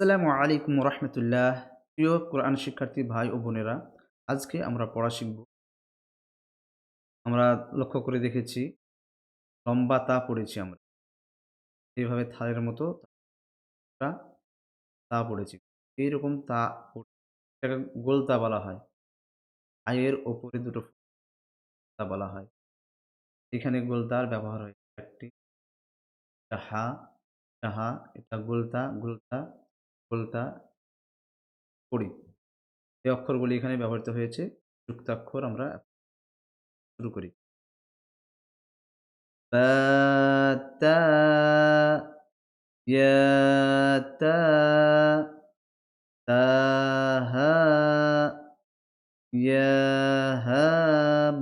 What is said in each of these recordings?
আসসালামু আলাইকুম রহমতুল্লাহ। প্রিয় কোরআন শিক্ষার্থী ভাই ও বোনেরা, আজকে আমরা পড়া শিখব। আমরা লক্ষ্য করে দেখেছি লম্বা তা পড়েছি আমরা, এইভাবে থালের মতো আমরা তা পড়েছি। এইরকম তা এটাকে গোল তা বলা হয়। আয়ের ওপরে দুটো তা বলা হয়। এখানে গোলতার ব্যবহার হয় একটি, এটা হা, এটা হা, এটা গোলতা গোলতা গোলতা পড়ি। এই অক্ষরগুলি এখানে ব্যবহৃত হয়েছে। যুক্তাক্ষর আমরা শুরু করি। বা তা يا تا تاها يا ها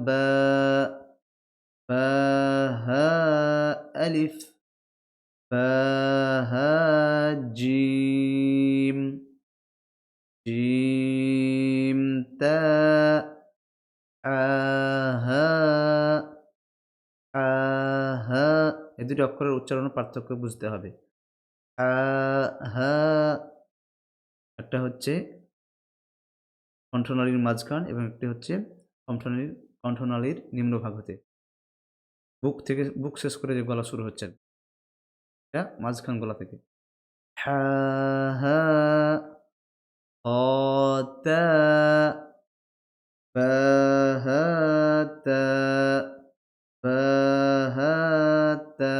با باها ألف باها جيم جيم تا আহা আহা এই দুটি অক্ষরের উচ্চারণ পার্থক্য বুঝতে হবে। আহা একটা হচ্ছে কণ্ঠনালীর মাঝখান এবং একটি হচ্ছে কণ্ঠনালীর নিম্নভাগ হতে। বুক শেষ করে যে গলা শুরু হচ্ছে, এটা মাঝখান গলা থেকে। হা, হা, হ, তা, বা, হা, তা, বা, হা, তা,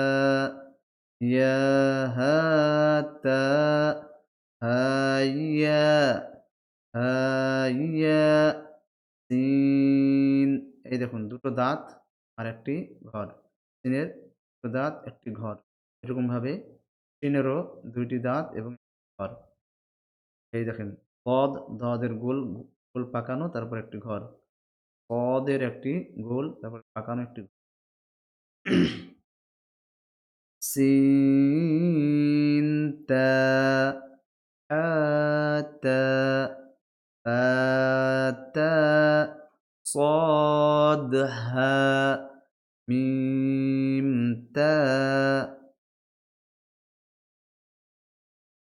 ইয়া, হা, তা, হা, ইয়া, হা, ইয়া, সিন। এই দেখুন দুটো দাঁত আর একটি ঘর। সিনের দুটো দাঁত একটি ঘর। এরকমভাবে সিনেরও ২ টি দাঁত এবং ঘর। এই দেখেন কদ, দদের গোল পাকানো তারপর একটি ঘর। কদের একটি গোল তারপর পাকানো একটি সিন, তা, তা, তা, তা, صاد ها ميم تا